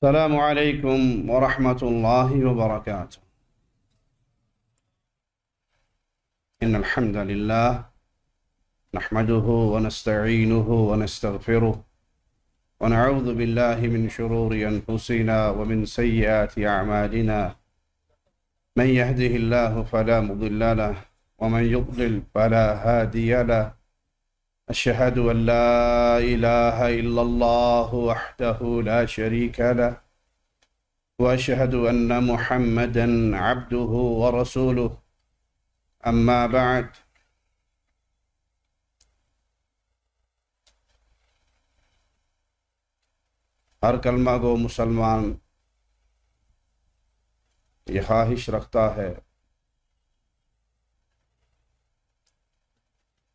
السلام عليكم ورحمة الله وبركاته. إن الحمد لله نحمده ونستعينه ونستغفره ونعوذ بالله من شرور أنفسنا ومن سيئات أعمالنا. من يهده الله فلا مضل له ومن يضلل فلا هادي له. أشهد أن لا إله إلا الله وحده لا شريك له وأشهد أن محمدًا عبده ورسوله. أما بعد، ہر کلمہ گو مسلمان یہ خواہش رکھتا ہے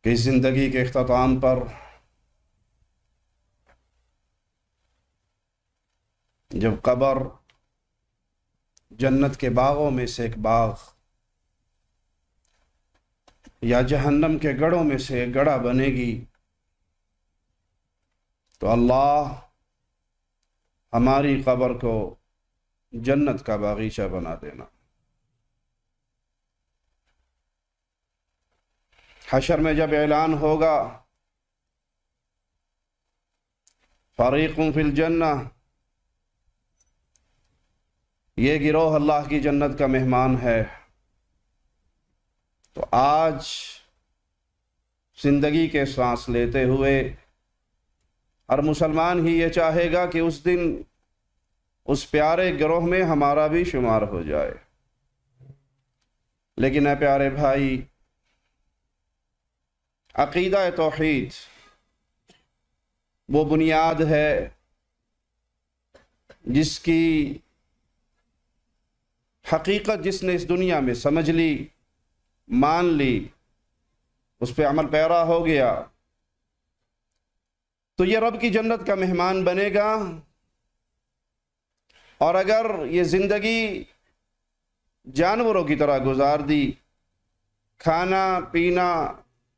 کہ زندگی کے اختتام پر جب قبر جنت کے باغوں میں سے ایک باغ یا جہنم کے گڑھوں میں سے ایک گڑھا بنے گی تو اللہ ہماری قبر کو جنت کا باغیچہ بنا دینا۔ حشر میں جب اعلان ہوگا فریق فی الجنہ، یہ گروہ اللہ کی جنت کا مہمان ہے، تو آج زندگی کے سانس لیتے ہوئے ہر مسلمان ہی یہ چاہے گا کہ اس دن اس پیارے گروہ میں ہمارا بھی شمار ہو جائے۔ لیکن اے پیارے بھائی، عقیدہ توحید وہ بنیاد ہے جس کی حقیقت جس نے اس دنیا میں سمجھ لی، مان لی، اس پہ عمل پیرا ہو گیا تو یہ رب کی جنت کا مہمان بنے گا۔ اور اگر یہ زندگی جانوروں کی طرح گزار دی، کھانا پینا،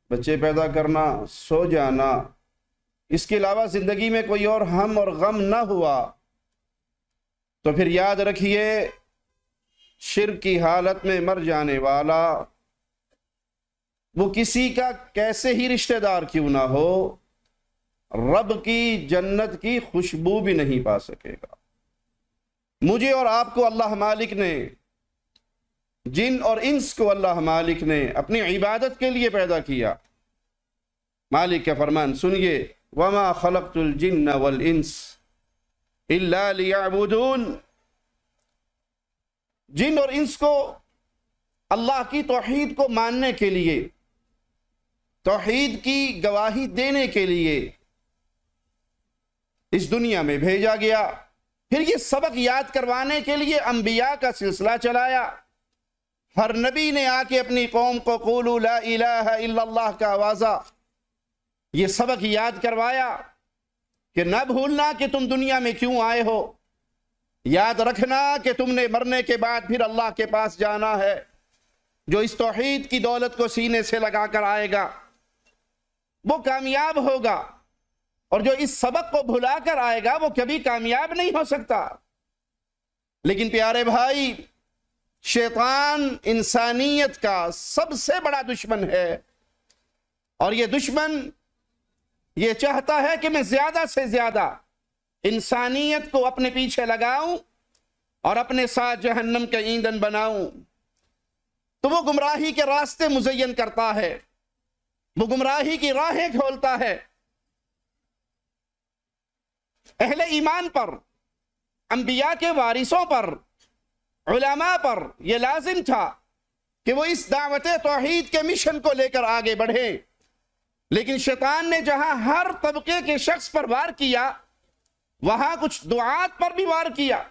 بچے پیدا کرنا، سو جانا، اس کے علاوہ زندگی میں کوئی اور ہم اور غم نہ ہوا، تو پھر یاد رکھیے شرک کی حالت میں مر جانے والا وہ کسی کا کیسے ہی رشتہ دار کیوں نہ ہو، رب کی جنت کی خوشبو بھی نہیں پا سکے گا۔ مجھے اور آپ کو اللہ مالک نے، جن اور انس کو اللہ مالک نے اپنی عبادت کے لیے پیدا کیا۔ مالک کا فرمان سنیے، وَمَا خَلَقْتُ الْجِنَّ وَالْإِنسَ إِلَّا لِيَعْبُدُونَ۔ جن اور انس کو اللہ کی توحید کو ماننے کے لیے، توحید کی گواہی دینے کے لیے اس دنیا میں بھیجا گیا۔ پھر یہ سبق یاد کروانے کے لیے انبیاء کا سلسلہ چلایا۔ ہر نبی نے آ کے اپنی قوم کو قولوا لا الہ الا اللہ کا آوازہ یہ سبق یاد کروایا کہ نہ بھولنا کہ تم دنیا میں کیوں آئے ہو، یاد رکھنا کہ تم نے مرنے کے بعد پھر اللہ کے پاس جانا ہے۔ جو اس توحید کی دولت کو سینے سے لگا کر آئے گا وہ کامیاب ہوگا، اور جو اس سبق کو بھلا کر آئے گا وہ کبھی کامیاب نہیں ہو سکتا۔ لیکن پیارے بھائی، شیطان انسانیت کا سب سے بڑا دشمن ہے، اور یہ دشمن یہ چاہتا ہے کہ میں زیادہ سے زیادہ انسانیت کو اپنے پیچھے لگاؤں اور اپنے ساتھ جہنم کا ایندھن بناؤں۔ تو وہ گمراہی کے راستے مزین کرتا ہے، وہ گمراہی کی راہیں کھولتا ہے۔ اہل ایمان پر، انبیاء کے وارثوں پر، علماء پر یہ لازم تھا کہ وہ اس دعوت توحید کے مشن کو لے کر آگے بڑھیں۔ لیکن شیطان نے جہاں ہر طبقے کے شخص پر وار کیا، وہاں کچھ دعات پر بھی وار کیا،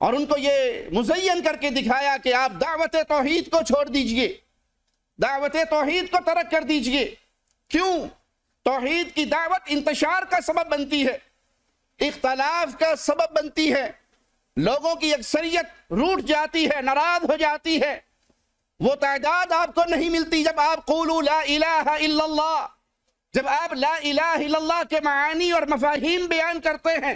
اور ان کو یہ مزین کر کے دکھایا کہ آپ دعوت توحید کو چھوڑ دیجئے، دعوت توحید کو ترک کر دیجئے۔ کیوں؟ توحید کی دعوت انتشار کا سبب بنتی ہے، اختلاف کا سبب بنتی ہے، لوگوں کی اکثریت روٹھ جاتی ہے، ناراض ہو جاتی ہے۔ وہ تعداد آپ کو نہیں ملتی جب آپ قولوا لا الہ الا اللہ، جب آپ لا الہ الا اللہ کے معانی اور مفاہیم بیان کرتے ہیں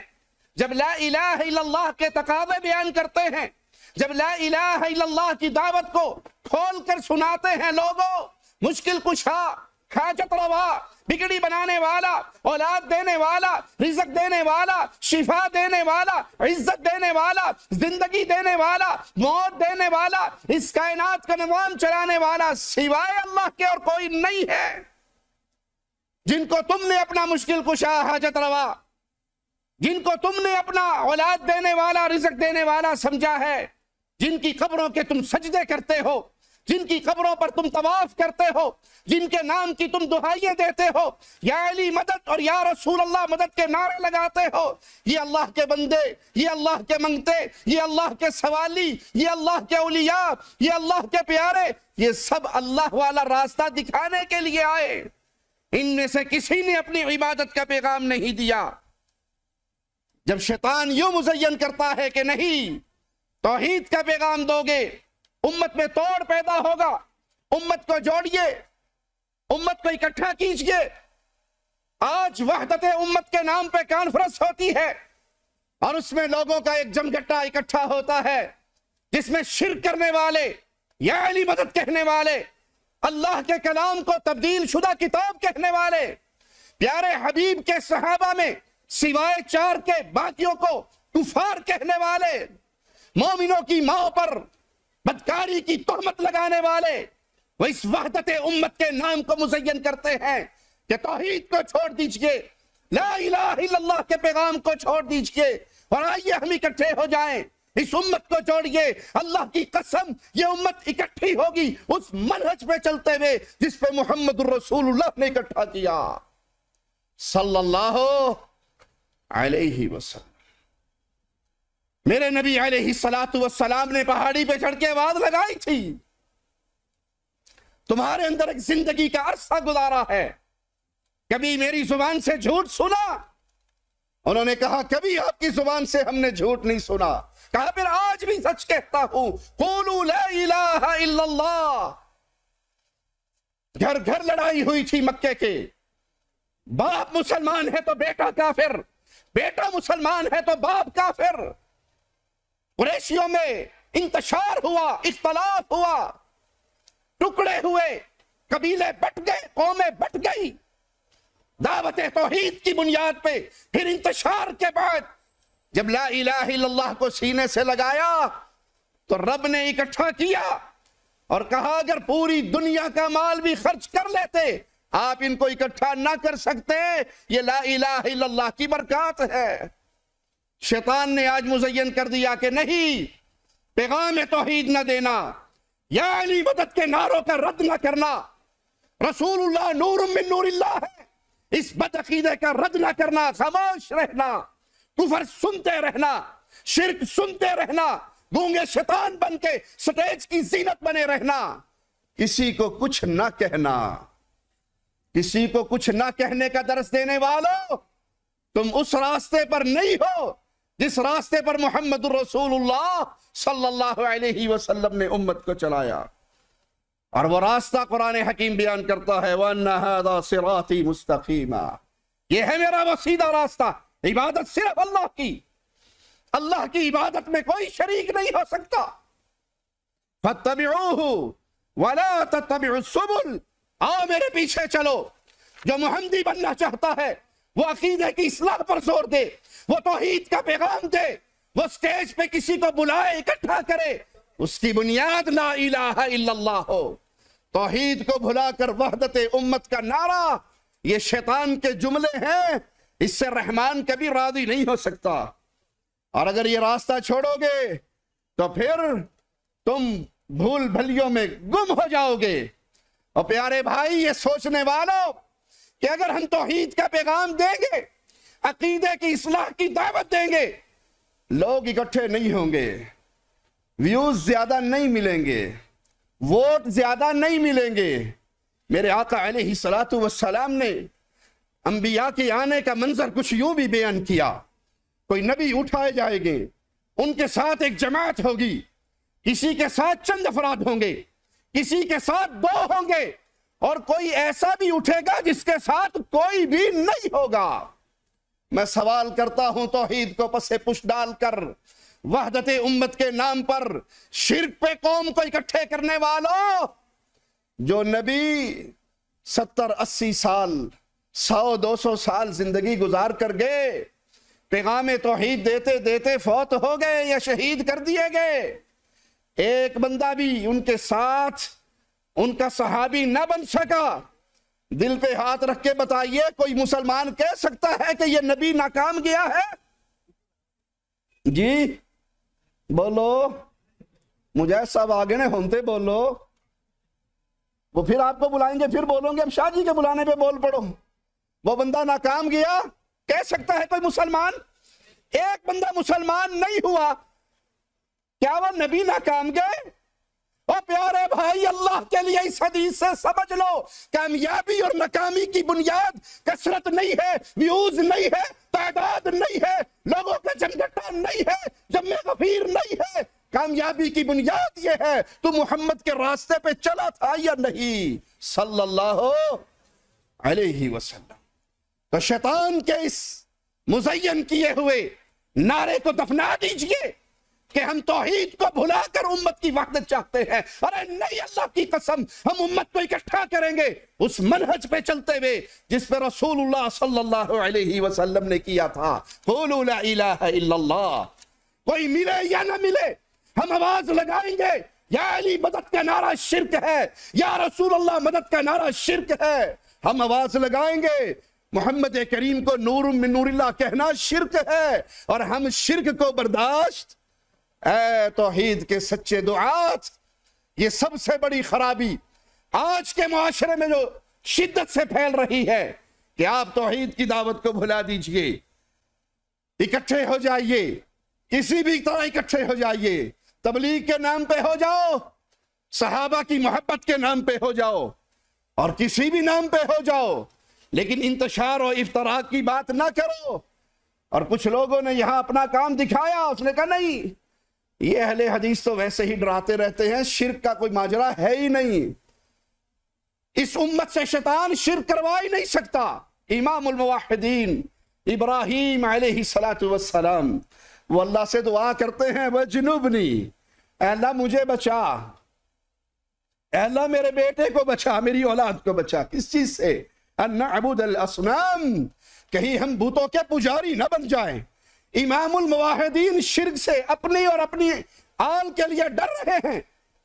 جب لا الہ الا اللہ کے تقاضے بیان کرتے ہیں، جب لا الہ الا اللہ کی دعوت کو کھول کر سناتے ہیں لوگوں، مشکل کشا، حاجت روا، بگڑی بنانے والا، اولاد دینے والا، رزق دینے والا، شفا دینے والا، عزت دینے والا، زندگی دینے والا، موت دینے والا، اس کائنات کا نظام چلانے والا سوائے اللہ کے اور کوئی نہیں ہے۔ جن کو تم نے اپنا مشکل کشا، حاجت روا، جن کو تم نے اپنا اولاد دینے والا، رزق دینے والا سمجھا ہے، جن کی قبروں کے تم سجدے کرتے ہو، جن کی قبروں پر تم طواف کرتے ہو، جن کے نام کی تم دعائیں دیتے ہو، یا علی مدد اور یا رسول اللہ مدد کے نعرے لگاتے ہو، یہ اللہ کے بندے، یہ اللہ کے منگتے، یہ اللہ کے سوالی، یہ اللہ کے اولیاء، یہ اللہ کے پیارے، یہ سب اللہ والا راستہ دکھانے کے لیے آئے۔ ان میں سے کسی نے اپنی عبادت کا پیغام نہیں دیا۔ جب شیطان یوں مزین کرتا ہے کہ نہیں، توحید کا پیغام دو گے، امت میں توڑ پیدا ہوگا، امت کو جوڑیے، امت کو اکٹھا کیجیے۔ آج وحدت امت کے نام پہ کانفرنس ہوتی ہے اور اس میں لوگوں کا ایک جمگٹا اکٹھا ہوتا ہے، جس میں شرک کرنے والے، یا علی مدد کہنے والے، اللہ کے کلام کو تبدیل شدہ کتاب کہنے والے، پیارے حبیب کے صحابہ میں سوائے 4 کے باقیوں کو کفار کہنے والے، مومنوں کی ماں پر بدکاری کی تہمت لگانے والے، وہ اس وحدت امت کے نام کو مزین کرتے ہیں کہ توحید کو چھوڑ دیجئے، لا الہ الا اللہ کے پیغام کو چھوڑ دیجئے اور آئیے ہم اکٹھے ہو جائیں، اس امت کو جوڑیے۔ اللہ کی قسم یہ امت اکٹھی ہوگی اس منہج پہ چلتے ہوئے جس پہ محمد الرسول اللہ نے اکٹھا کیا صلی اللہ علیہ وسلم۔ میرے نبی علیہ السلام نے پہاڑی پہ چڑھ کے آواز لگائی تھی، تمہارے اندر ایک زندگی کا عرصہ گزارا ہے، کبھی میری زبان سے جھوٹ سنا؟ انہوں نے کہا کبھی آپ کی زبان سے ہم نے جھوٹ نہیں سنا۔ کہا پھر آج بھی سچ کہتا ہوں، قولوا لا الہ الا اللہ۔ گھر گھر لڑائی ہوئی تھی مکے کے، باپ مسلمان ہے تو بیٹا کافر، بیٹا مسلمان ہے تو باپ کافر۔ قریشیوں میں انتشار ہوا، اختلاف ہوا، ٹکڑے ہوئے، قبیلے بٹ گئے، قومیں بٹ گئی۔ دعوت توحید کی بنیاد پہ پھر انتشار کے بعد جب لا الہ الا اللہ کو سینے سے لگایا تو رب نے اکٹھا کیا اور کہا اگر پوری دنیا کا مال بھی خرچ کر لیتے آپ ان کو اکٹھا نہ کر سکتے، یہ لا الہ الا اللہ کی برکات ہے۔ شیطان نے آج مزین کر دیا کہ نہیں، پیغام توحید نہ دینا، یا علی مدد کے نعروں کا رد نہ کرنا، رسول اللہ نور من نور اللہ ہے، اس بدعقیدے کا رد نہ کرنا، خاموش رہنا، کفر سنتے رہنا، شرک سنتے رہنا، گونگے شیطان بن کے سٹیج کی زینت بنے رہنا، کسی کو کچھ نہ کہنا۔ کسی کو کچھ نہ کہنے کا درس دینے والوں، تم اس راستے پر نہیں ہو جس راستے پر محمد الرسول اللہ صلی اللہ علیہ وسلم نے امت کو چلایا، اور وہ راستہ قرآن حکیم بیان کرتا ہے وَأَنَّ هَذَا صِرَاطِي مُسْتَقِيمًا، یہ ہے میرا وہ سیدھا راستہ۔ عبادت صرف اللہ کی، اللہ کی عبادت میں کوئی شریک نہیں ہو سکتا۔ فَاتَّبِعُوهُ وَلَا تَتَّبِعُوا السُّبُلَ، آؤ میرے پیچھے چلو۔ جو محمدی بننا چاہتا ہے وہ عقیدے کی اصلاح پر زور دے، وہ توحید کا پیغام دے، وہ سٹیج پہ کسی کو بلائے، اکٹھا کرے، اس کی بنیاد لا الہ الا اللہ ہو۔ توحید کو بھلا کر وحدت امت کا نعرہ، یہ شیطان کے جملے ہیں، اس سے رحمان کبھی راضی نہیں ہو سکتا۔ اور اگر یہ راستہ چھوڑو گے تو پھر تم بھول بھلیوں میں گم ہو جاؤ گے۔ اور پیارے بھائی، یہ سوچنے والوں کہ اگر ہم توحید کا پیغام دیں گے، عقیدے کی اصلاح کی دعوت دیں گے، لوگ اکٹھے نہیں ہوں گے، ویوز زیادہ نہیں ملیں گے، ووٹ زیادہ نہیں ملیں گے۔ میرے آقا علیہ السلام نے انبیاء کے آنے کا منظر کچھ یوں بھی بیان کیا، کوئی نبی اٹھائے جائیں گے، ان کے ساتھ ایک جماعت ہوگی، کسی کے ساتھ چند افراد ہوں گے، کسی کے ساتھ 2 ہوں گے، اور کوئی ایسا بھی اٹھے گا جس کے ساتھ کوئی بھی نہیں ہوگا۔ میں سوال کرتا ہوں توحید کو پس پش ڈال کر، وحدت امت کے نام پر شرک پہ قوم کو اکٹھے کرنے والوں، جو نبی 70-80 سال 100-200 سال زندگی گزار کر گئے، پیغام توحید دیتے دیتے فوت ہو گئے یا شہید کر دیے گئے، ایک بندہ بھی ان کے ساتھ ان کا صحابی نہ بن سکا۔ دل پہ ہاتھ رکھ کے بتائیے کوئی مسلمان کہہ سکتا ہے کہ یہ نبی ناکام گیا ہے؟ جی بولو، مجھے سب آگے نے ہونتے بولو، وہ پھر آپ کو بلائیں گے پھر بولو گے اب شاہ جی کے بلانے پہ بول پڑو۔ وہ بندہ ناکام گیا کہہ سکتا ہے کوئی مسلمان؟ ایک بندہ مسلمان نہیں ہوا، کیا وہ نبی ناکام گئے؟ او پیارے بھائی، اللہ کے لیے اس حدیث سے سمجھ لو، کامیابی اور ناکامی کی بنیاد کثرت نہیں ہے، ویوز نہیں ہے، تعداد نہیں ہے، لوگوں کے جمگٹا نہیں ہے، جمع غفیر نہیں ہے۔ کامیابی کی بنیاد یہ ہے تو محمد کے راستے پہ چلا تھا یا نہیں صلی اللہ علیہ وسلم۔ تو شیطان کے اس مزین کیے ہوئے نعرے کو دفنا دیجئے کہ ہم توحید کو بھلا کر امت کی وحدت چاہتے ہیں۔ ارے نہیں، اللہ کی قسم، ہم امت کو اکٹھا کریں گے اس منہج پہ چلتے ہوئے جس پہ رسول اللہ صلی اللہ علیہ وسلم نے کیا تھا، قولوا لا الہ الا اللہ۔ کوئی ملے یا نہ ملے ہم آواز لگائیں گے، یا علی مدد کا نعرہ شرک ہے، یا رسول اللہ مدد کا نعرہ شرک ہے، ہم آواز لگائیں گے۔ محمد کریم کو نور من نور اللہ کہنا شرک ہے، اور ہم شرک کو برداشت۔ اے توحید کے سچے دعات، یہ سب سے بڑی خرابی آج کے معاشرے میں جو شدت سے پھیل رہی ہے کہ آپ توحید کی دعوت کو بھلا دیجئے، اکٹھے ہو جائیے، کسی بھی طرح اکٹھے ہو جائیے، تبلیغ کے نام پہ ہو جاؤ، صحابہ کی محبت کے نام پہ ہو جاؤ، اور کسی بھی نام پہ ہو جاؤ، لیکن انتشار و افطراء کی بات نہ کرو۔ اور کچھ لوگوں نے یہاں اپنا کام دکھایا، اس نے کہا نہیں، یہ اہل حدیث تو ویسے ہی ڈراتے رہتے ہیں، شرک کا کوئی ماجرا ہے ہی نہیں، اس امت سے شیطان شرک کروا ہی نہیں سکتا۔ امام الموحدین ابراہیم علیہ السلام وہ اللہ سے دعا کرتے ہیں، وَجْنُبْنِي، اے اللہ مجھے بچا، اے اللہ میرے بیٹے کو بچا، میری اولاد کو بچا، کس چیز سے؟ ان نعبد الاصنام، کہیں ہم بتوں کے پجاری نہ بن جائیں۔ امام الموحدین شرک سے اپنی اور اپنی آل کے لیے ڈر رہے ہیں،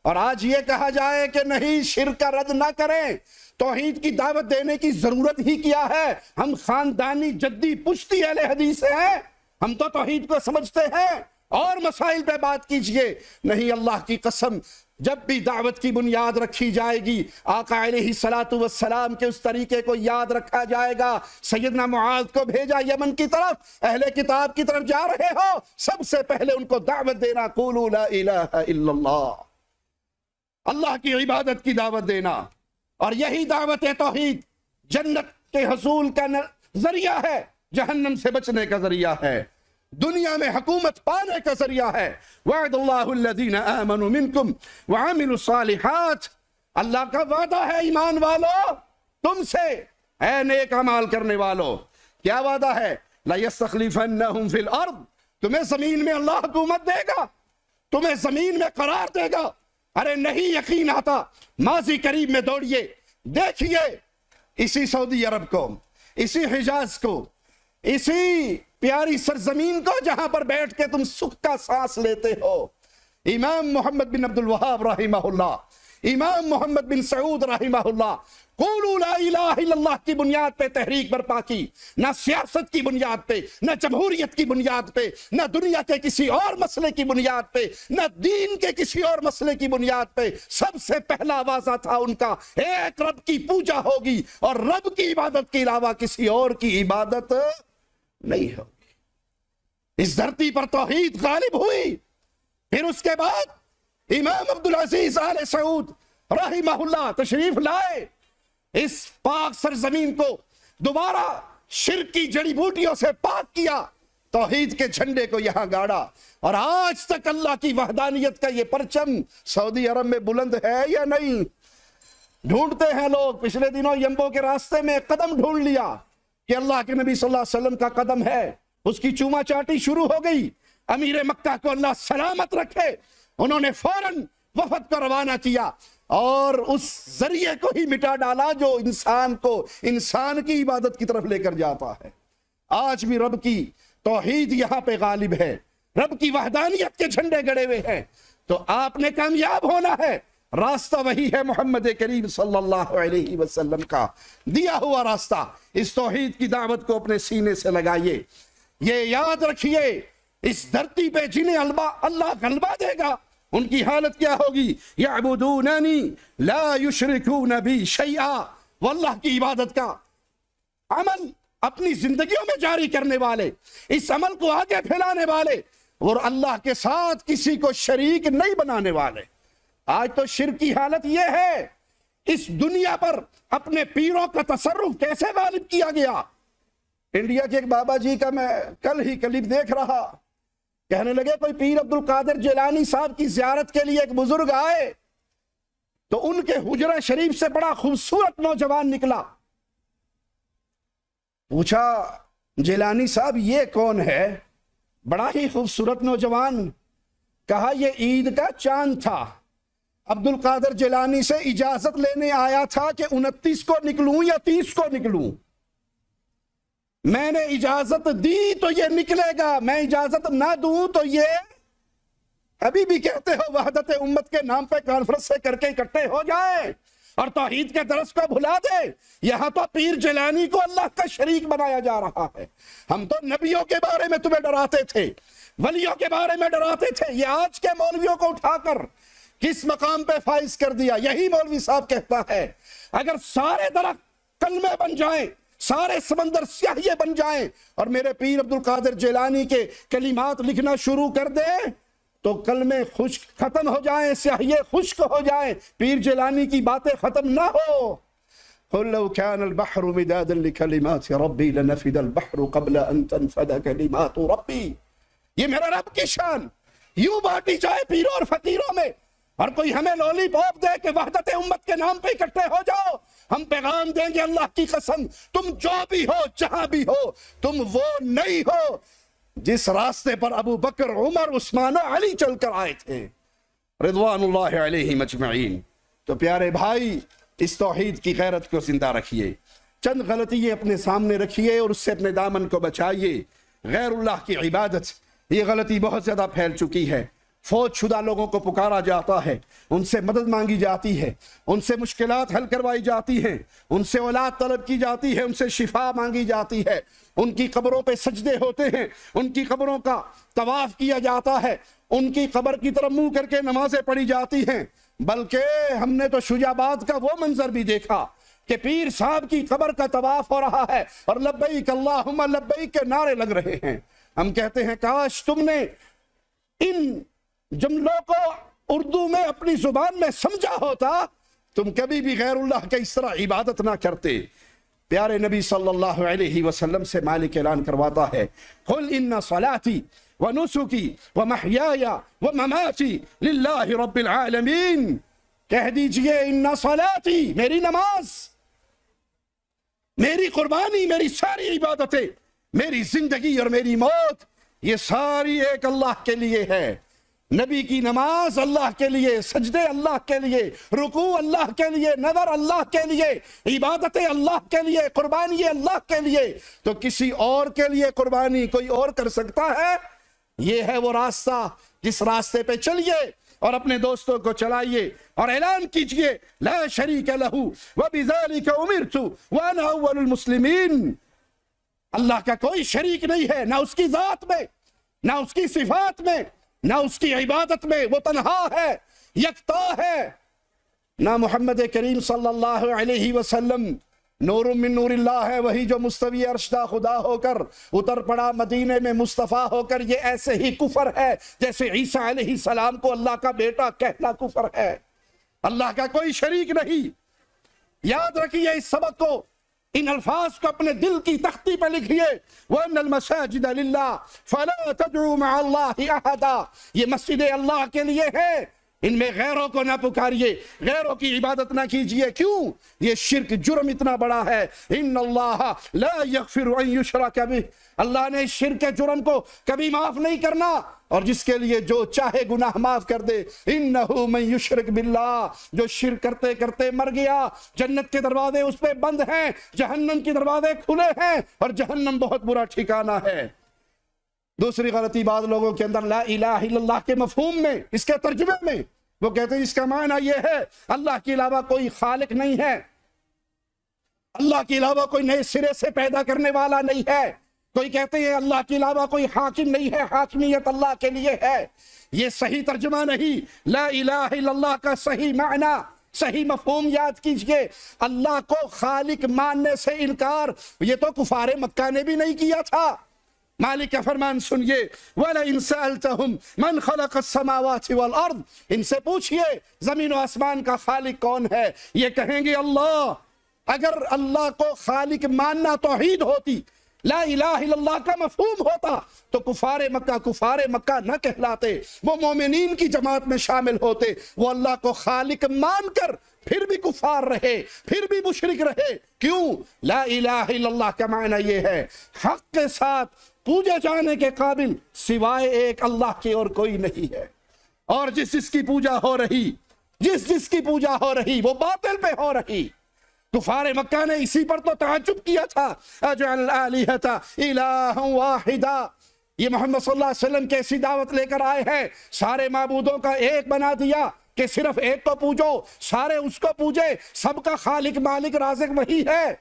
اور آج یہ کہا جائے کہ نہیں شرک کا رد نہ کریں، توحید کی دعوت دینے کی ضرورت ہی کیا ہے؟ ہم خاندانی جدی پشتی اہل حدیث ہیں، ہم تو توحید کو سمجھتے ہیں، اور مسائل پہ بات کیجئے۔ نہیں، اللہ کی قسم، جب بھی دعوت کی بنیاد رکھی جائے گی، آقا علیہ السلام کے اس طریقے کو یاد رکھا جائے گا۔ سیدنا معاذ کو بھیجا یمن کی طرف، اہل کتاب کی طرف جا رہے ہو، سب سے پہلے ان کو دعوت دینا، قولوا لا الہ الا اللہ، اللہ کی عبادت کی دعوت دینا۔ اور یہی دعوت توحید جنت کے حصول کا ذریعہ ہے، جہنم سے بچنے کا ذریعہ ہے، دنیا میں حکومت پانے کا ذریعہ ہے۔ وعد اللہ الذین آمنوا منکم وعملوا الصالحات، اللہ کا وعدہ ہے ایمان والو تم سے، اے نیک اعمال کرنے والو۔ کیا وعدہ ہے؟ لَيَسْتَخْلِفَنَّهُمْ فِي الْأَرْضِ، تمہیں زمین میں اللہ حکومت دے گا، تمہیں زمین میں قرار دے گا۔ ارے نہیں یقین آتا، ماضی قریب میں دوڑیے، دیکھیے اسی سعودی عرب کو، اسی حجاز کو، اسی پیاری سرزمین کو جہاں پر بیٹھ کے تم سکھ کا سانس لیتے ہو، امام محمد بن عبد الوہاب رحمہ اللہ، امام محمد بن سعود رحمہ اللہ، قولوا لا الہ الا اللہ کی بنیاد پہ تحریک برپا کی، نہ سیاست کی بنیاد پہ، نہ جمہوریت کی بنیاد پہ، نہ دنیا کے کسی اور مسئلے کی بنیاد پہ، نہ دین کے کسی اور مسئلے کی بنیاد پہ۔ سب سے پہلا واضح تھا ان کا، ایک رب کی پوجا ہوگی، اور رب کی عبادت کے علاوہ کسی اور کی عبادت نہیں ہوگی۔ اس دھرتی پر توحید غالب ہوئی۔ پھر اس کے بعد امام عبدالعزیز آل سعود رحمہ اللہ تشریف لائے، اس پاک سرزمین کو دوبارہ شرک کی جڑی بوٹیوں سے پاک کیا، توحید کے جھنڈے کو یہاں گاڑا، اور آج تک اللہ کی وحدانیت کا یہ پرچم سعودی عرب میں بلند ہے یا نہیں؟ ڈھونڈتے ہیں لوگ، پچھلے دنوں یمبو کے راستے میں قدم ڈھونڈ لیا، کہ اللہ کے نبی صلی اللہ علیہ وسلم کا قدم ہے، اس کی چوما چاٹی شروع ہو گئی۔ امیر مکہ کو اللہ سلامت رکھے، انہوں نے فوراً وفد کو روانہ کیا اور اس ذریعے کو ہی مٹا ڈالا جو انسان کو انسان کی عبادت کی طرف لے کر جاتا ہے۔ آج بھی رب کی توحید یہاں پہ غالب ہے، رب کی وحدانیت کے جھنڈے گڑے ہوئے ہیں، تو آپ نے کامیاب ہونا ہے۔ راستہ وہی ہے محمد کریم صلی اللہ علیہ وسلم کا دیا ہوا راستہ۔ اس توحید کی دعوت کو اپنے سینے سے لگائیے۔ یہ یاد رکھیے، اس دھرتی پہ جنہیں اللہ غلبہ دے گا ان کی حالت کیا ہوگی؟ یعبدوننی لا یشرکون بی شیئا، وہ اللہ کی عبادت کا عمل اپنی زندگیوں میں جاری کرنے والے، اس عمل کو آگے پھیلانے والے اور اللہ کے ساتھ کسی کو شریک نہیں بنانے والے۔ آج تو شرک کی حالت یہ ہے، اس دنیا پر اپنے پیروں کا تصرف کیسے غالب کیا گیا۔ انڈیا کے ایک بابا جی کا میں کل ہی کلپ دیکھ رہا، کہنے لگے کوئی پیر عبد القادر جیلانی صاحب کی زیارت کے لیے ایک بزرگ آئے تو ان کے حجرہ شریف سے بڑا خوبصورت نوجوان نکلا۔ پوچھا جیلانی صاحب یہ کون ہے؟ بڑا ہی خوبصورت نوجوان۔ کہا یہ عید کا چاند تھا، عبد القادر جیلانی سے اجازت لینے آیا تھا کہ 29 کو نکلوں یا 30 کو نکلوں۔ میں نے اجازت دی تو یہ نکلے گا، میں اجازت نہ دوں تو یہ ابھی بھی کہتے ہو وحدت امت کے نام پہ کانفرنس سے کر کے اکٹھے ہو جائیں اور توحید کے درس کو بھلا دے۔ یہاں تو پیر جیلانی کو اللہ کا شریک بنایا جا رہا ہے۔ ہم تو نبیوں کے بارے میں تمہیں ڈراتے تھے، ولیوں کے بارے میں ڈراتے تھے، یہ آج کے مولویوں کو اٹھا کر کس مقام پہ فائز کر دیا۔ یہی مولوی صاحب کہتا ہے اگر سارے درخت کلمے بن جائیں، سارے سمندر سیاہیے بن جائیں اور میرے پیر عبد القادر جیلانی کے کلمات لکھنا شروع کر دے تو کلمے خشک ختم ہو جائیں، سیاہیے خشک ہو جائیں، پیر جیلانی کی باتیں ختم نہ ہو۔ قل لو كان البحر مدادا لكلمات ربي لنفد البحر قبل ان تنفد كلمات ربي۔ یہ میرا رب کی شان یوں بانٹی جائے پیروں اور فقیروں میں، اور کوئی ہمیں لولی پاپ دے کہ وحدت امت کے نام پہ اکٹھے ہو جاؤ، ہم پیغام دیں گے اللہ کی قسم تم جو بھی ہو جہاں بھی ہو تم وہ نہیں ہو جس راستے پر ابو بکر، عمر، عثمان و علی چل کر آئے تھے رضوان اللہ علیہم اجمعین۔ تو پیارے بھائی اس توحید کی غیرت کو زندہ رکھیے، چند غلطیاں اپنے سامنے رکھیے اور اس سے اپنے دامن کو بچائیے۔ غیر اللہ کی عبادت، یہ غلطی بہت زیادہ پھیل چکی ہے۔ فوت شدہ لوگوں کو پکارا جاتا ہے، ان سے مدد مانگی جاتی ہے، ان سے مشکلات حل کروائی جاتی ہیں، ان سے اولاد طلب کی جاتی ہے، ان سے شفا مانگی جاتی ہے، ان کی قبروں پہ سجدے ہوتے ہیں، ان کی قبروں کا طواف کیا جاتا ہے، ان کی قبر کی طرف منہ کر کے نمازیں پڑھی جاتی ہیں۔ بلکہ ہم نے تو شجاباد کا وہ منظر بھی دیکھا کہ پیر صاحب کی قبر کا طواف ہو رہا ہے اور لبیک اللہم لبیک کے نعرے لگ رہے ہیں۔ ہم کہتے ہیں کاش تم نے ان جملوں کو اردو میں اپنی زبان میں سمجھا ہوتا، تم کبھی بھی غیر اللہ کے اس طرح عبادت نہ کرتے۔ پیارے نبی صلی اللہ علیہ وسلم سے مالک اعلان کرواتا ہے قل ان صلاتی ونسکی ومحیای ومماتی للہ رب العالمین، کہہ دیجئے ان صلاتی، میری نماز، میری قربانی، میری ساری عبادتیں، میری زندگی اور میری موت، یہ ساری ایک اللہ کے لیے ہے۔ نبی کی نماز اللہ کے لیے، سجدے اللہ کے لیے، رکوع اللہ کے لیے، نظر اللہ کے لیے، عبادتیں اللہ کے لیے، قربانی اللہ کے لیے، تو کسی اور کے لیے قربانی کوئی اور کر سکتا ہے؟ یہ ہے وہ راستہ، جس راستے پہ چلیے اور اپنے دوستوں کو چلائیے اور اعلان کیجئے لا شریک لہ وبذالک امرت وانا اول المسلمین۔ اللہ کا کوئی شریک نہیں ہے، نہ اس کی ذات میں، نہ اس کی صفات میں، نہ اس کی عبادت میں، وہ تنہا ہے، یکتا ہے۔ نہ محمد کریم صلی اللہ علیہ وسلم نور من نور اللہ ہے، وہی جو مستوی عرشدہ خدا ہو کر اتر پڑا مدینے میں مصطفیٰ ہو کر، یہ ایسے ہی کفر ہے جیسے عیسیٰ علیہ السلام کو اللہ کا بیٹا کہنا کفر ہے۔ اللہ کا کوئی شریک نہیں۔ یاد رکھیے اس سبق کو، ان الفاظ کو اپنے دل کی تختی پہ لکھیے وَأَنَّ الْمَسَاجِدَ لِلَّهِ فَلَا تَدْعُوا مَعَ اللَّهِ أَحَدًا، یہ مسجد اللہ کے لیے ہے، ان میں غیروں کو نہ پکاریے، غیروں کی عبادت نہ کیجیے۔ کیوں؟ یہ شرک جرم اتنا بڑا ہے۔ ان اللہ لا یغفر ان یشرک بہ، اللہ نے شرک کے جرم کو کبھی معاف نہیں کرنا، اور جس کے لیے جو چاہے گناہ معاف کر دے۔ انہ من یشرک باللہ، جو شرک کرتے کرتے مر گیا، جنت کے دروازے اس پہ بند ہیں، جہنم کے دروازے کھلے ہیں، اور جہنم بہت برا ٹھکانہ ہے۔ دوسری غلطی بعض لوگوں کے اندر لا الہ الا اللہ کے مفہوم میں، اس کے ترجمے میں، وہ کہتے ہیں اس کا معنی یہ ہے اللہ کے علاوہ کوئی خالق نہیں ہے، اللہ کے علاوہ کوئی نئے سرے سے پیدا کرنے والا نہیں ہے۔ کوئی کہتے ہیں اللہ کے علاوہ کوئی حاکم نہیں ہے، حاکمیت اللہ کے لیے ہے۔ یہ صحیح ترجمہ نہیں۔ لا الہ الا اللہ کا صحیح معنی، صحیح مفہوم یاد کیجئے، اللہ کو خالق ماننے سے انکار، یہ تو کفار مکہ نے بھی نہیں کیا تھا۔ مالک کا فرمان سنیے، وَلَئِن سَأَلْتَهُمْ مَنْ خَلَقَ السَّمَاوَاتِ وَالْأَرْضِ، ان سے پوچھئے زمین و آسمان کا خالق کون ہے، یہ کہیں گے اللہ۔ اگر اللہ کو خالق ماننا توحید ہوتی، لا الہ الا اللہ کا مفہوم ہوتا، تو کفار مکہ نہ کہلاتے، وہ مومنین کی جماعت میں شامل ہوتے۔ وہ اللہ کو خالق مان کر پھر بھی کفار رہے، پھر بھی مشرک رہے۔ کیوں؟ لا الہ الا اللہ کا معنی یہ ہے حق کے ساتھ پوجے جانے کے قابل سوائے ایک اللہ کے اور کوئی نہیں ہے، اور جس کی پوجا ہو رہی، جس کی پوجا ہو رہی وہ باطل پہ ہو رہی۔ کفار مکہ نے اسی پر تو تعجب کیا تھا، اجعل الآلہۃ الہا واحدا، یہ محمد صلی اللہ علیہ وسلم کیسی دعوت لے کر آئے ہیں، سارے معبودوں کا ایک بنا دیا کہ صرف ایک کو پوجو، سارے اس کو پوجے، سب کا خالق مالک رازق وہی ہے۔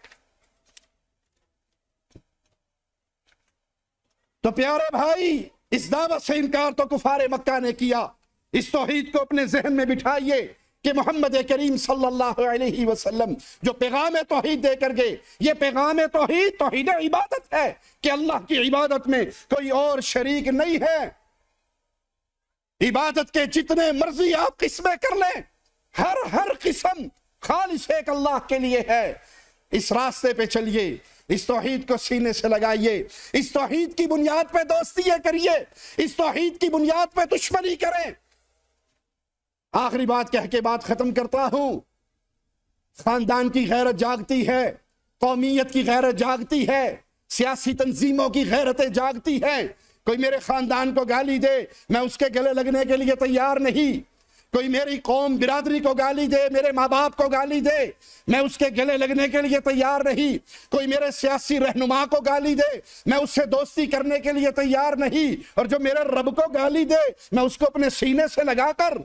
تو پیارے بھائی، اس دعوت سے انکار تو کفار مکہ نے کیا۔ اس توحید کو اپنے ذہن میں بٹھائیے کہ محمد کریم صلی اللہ علیہ وسلم جو پیغام توحید دے کر گئے، یہ پیغام توحید توحید عبادت ہے کہ اللہ کی عبادت میں کوئی اور شریک نہیں ہے۔ عبادت کے جتنے مرضی آپ قسمیں کر لیں، ہر قسم خالص ایک اللہ کے لیے ہے۔ اس راستے پہ چلیے، اس توحید کو سینے سے لگائیے، اس توحید کی بنیاد پہ دوستیاں کریے، اس توحید کی بنیاد پہ دشمنی کریں۔ آخری بات کہہ کے بات ختم کرتا ہوں، خاندان کی غیرت جاگتی ہے، قومیت کی غیرت جاگتی ہے، سیاسی تنظیموں کی غیرتیں جاگتی ہیں۔ کوئی میرے خاندان کو گالی دے، میں اس کے گلے لگنے کے لیے تیار نہیں۔ کوئی میری قوم برادری کو گالی دے، میرے ماں باپ کو گالی دے، میں اس کے گلے لگنے کے لیے تیار نہیں۔ کوئی میرے سیاسی رہنما کو گالی دے، میں اس سے دوستی کرنے کے لیے تیار نہیں۔ اور جو میرے رب کو گالی دے، میں اس کو اپنے سینے سے لگا کر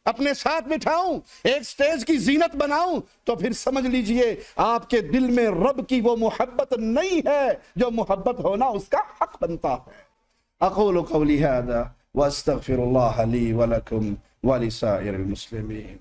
اپنے ساتھ بٹھاؤں، ایک سٹیج کی زینت بناؤں، تو پھر سمجھ لیجئے آپ کے دل میں رب کی وہ محبت نہیں ہے جو محبت ہونا اس کا حق بنتا ہے۔ اقول قولی ھذا واستغفر اللہ لی ولکم ولسائر المسلمین۔